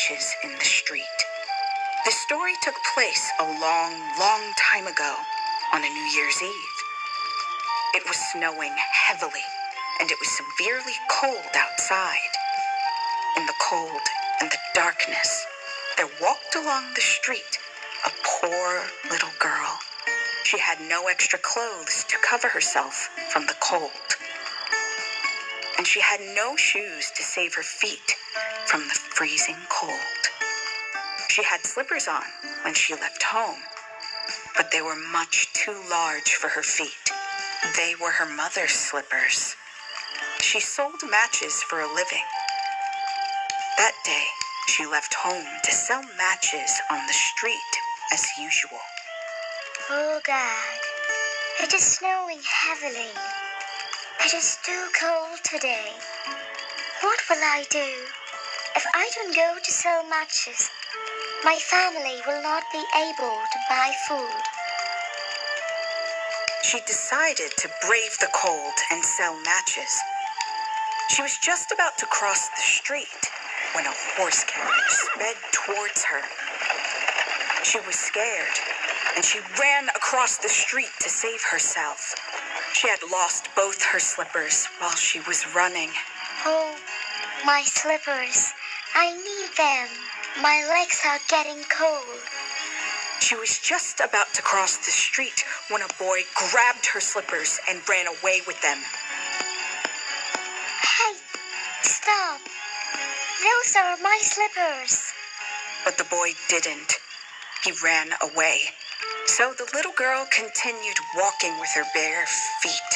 matches in the street. The story took place a long, long time ago on a New Year's Eve. It was snowing heavily, and it was severely cold outside. In the cold and the darkness, there walked along the street a poor little girl. She had no extra clothes to cover herself from the cold, and she had no shoes to save her feet from the freezing cold. She had slippers on when she left home, but they were much too large for her feet. They were her mother's slippers. She sold matches for a living. That day, she left home to sell matches on the street as usual. Oh God, it is snowing heavily. It is too cold today. What will I do? If I don't go to sell matches, my family will not be able to buy food. She decided to brave the cold and sell matches. She was just about to cross the street when a horse carriage sped towards her. She was scared, and she ran across the street to save herself. She had lost both her slippers while she was running. Oh, my slippers. I need them. My legs are getting cold. She was just about to cross the street when a boy grabbed her slippers and ran away with them. Hey, stop. Those are my slippers. But the boy didn't. He ran away. So the little girl continued walking with her bare feet.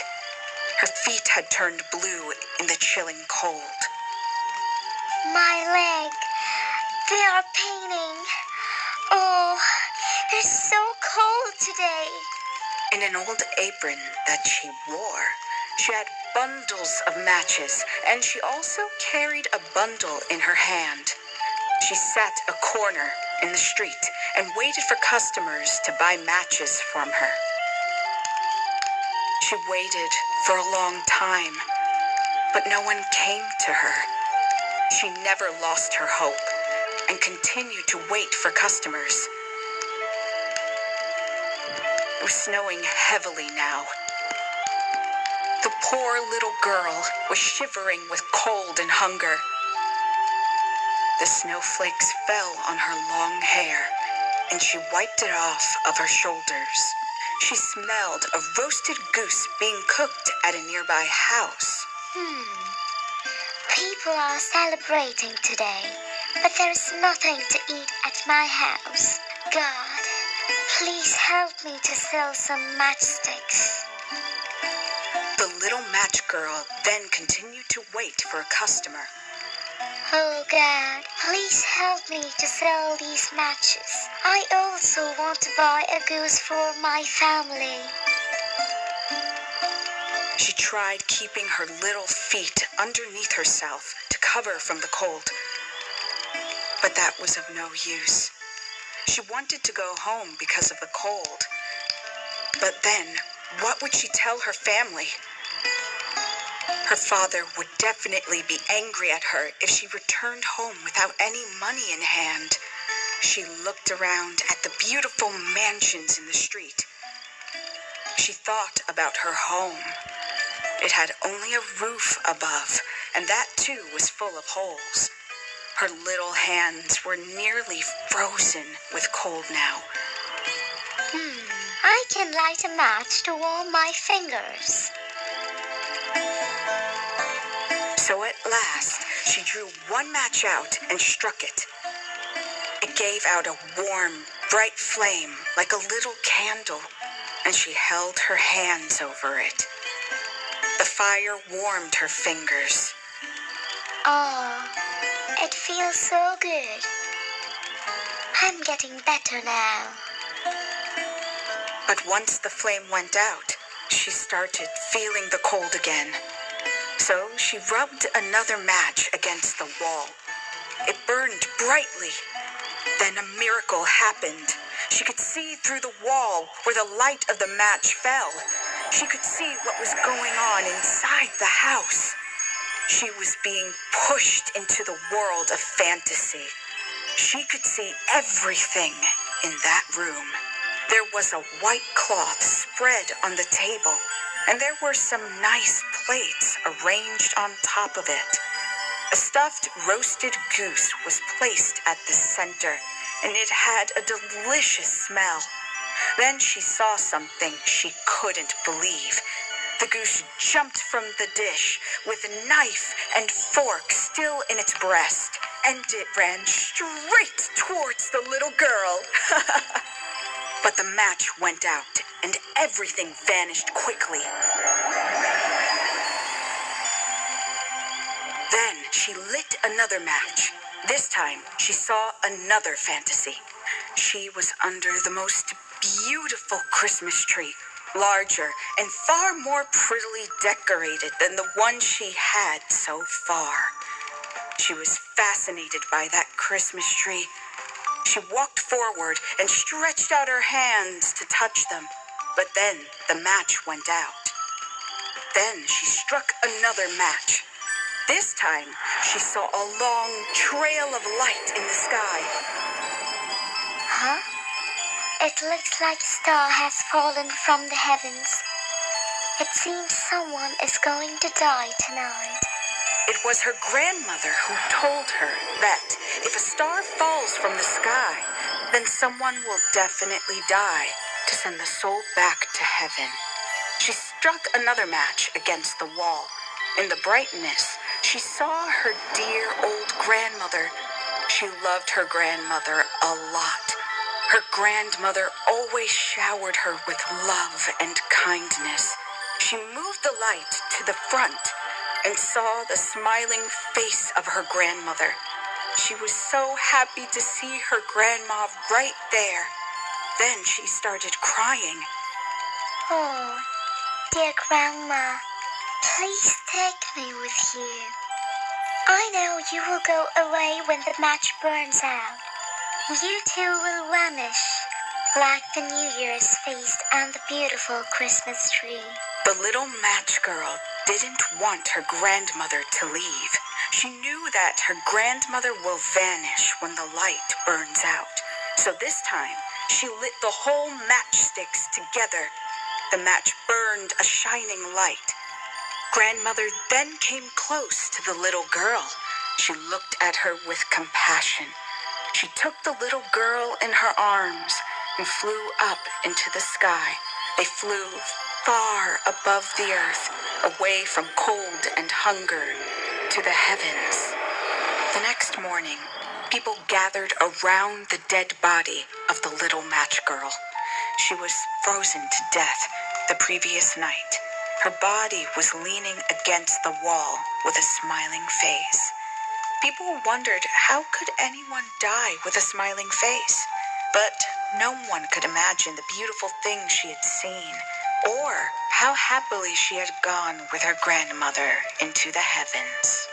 Her feet had turned blue in the chilling cold. My leg. They are paining. Oh, it's so cold today. In an old apron that she wore, she had bundles of matches, and she also carried a bundle in her hand. She sat a corner in the street and waited for customers to buy matches from her. She waited for a long time, but no one came to her. She never lost her hope and continued to wait for customers. It was snowing heavily now. The poor little girl was shivering with cold and hunger. The snowflakes fell on her long hair, and she wiped it off of her shoulders. She smelled a roasted goose being cooked at a nearby house. People are celebrating today, but there's nothing to eat at my house. God, please help me to sell some matchsticks. The little match girl then continued to wait for a customer. Oh God, please help me to sell these matches. I also want to buy a goose for my family. She tried keeping her little feet underneath herself to cover from the cold, but that was of no use. She wanted to go home because of the cold, but then what would she tell her family? Her father would definitely be angry at her if she returned home without any money in hand. She looked around at the beautiful mansions in the street. She thought about her home. It had only a roof above, and that too was full of holes. Her little hands were nearly frozen with cold now. I can light a match to warm my fingers. So at last, she drew one match out and struck it. It gave out a warm, bright flame like a little candle, and she held her hands over it. The fire warmed her fingers. Oh, it feels so good. I'm getting better now. But once the flame went out, she started feeling the cold again. So she rubbed another match against the wall. It burned brightly. Then a miracle happened. She could see through the wall where the light of the match fell. She could see what was going on inside the house. She was being pushed into the world of fantasy. She could see everything in that room. There was a white cloth spread on the table, and there were some nice plates arranged on top of it. A stuffed roasted goose was placed at the center, and it had a delicious smell. Then she saw something she couldn't believe. The goose jumped from the dish with a knife and fork still in its breast, and it ran straight towards the little girl. But the match went out, and everything vanished quickly. Then she lit another match. This time, she saw another fantasy. She was under the most beautiful Christmas tree, larger and far more prettily decorated than the one she had so far. She was fascinated by that Christmas tree. She walked forward and stretched out her hands to touch them, but then the match went out. Then she struck another match. This time, she saw a long trail of light in the sky. Huh? It looks like a star has fallen from the heavens. It seems someone is going to die tonight. It was her grandmother who told her that if a star falls from the sky, then someone will definitely die to send the soul back to heaven. She struck another match against the wall. In the brightness, she saw her dear old grandmother. She loved her grandmother a lot. Her grandmother always showered her with love and kindness. She moved the light to the front and saw the smiling face of her grandmother. She was so happy to see her grandma right there. Then she started crying. Oh, dear Grandma, please take me with you. I know you will go away when the match burns out. You too will vanish, like the New Year's feast and the beautiful Christmas tree. The little match girl didn't want her grandmother to leave. She knew that her grandmother will vanish when the light burns out. So this time, she lit the whole matchsticks together. The match burned a shining light. Grandmother then came close to the little girl. She looked at her with compassion. She took the little girl in her arms and flew up into the sky. They flew far above the earth, away from cold and hunger, to the heavens. The next morning, people gathered around the dead body of the little match girl. She was frozen to death the previous night. Her body was leaning against the wall with a smiling face. People wondered how could anyone die with a smiling face? But no one could imagine the beautiful things she had seen, or how happily she had gone with her grandmother into the heavens.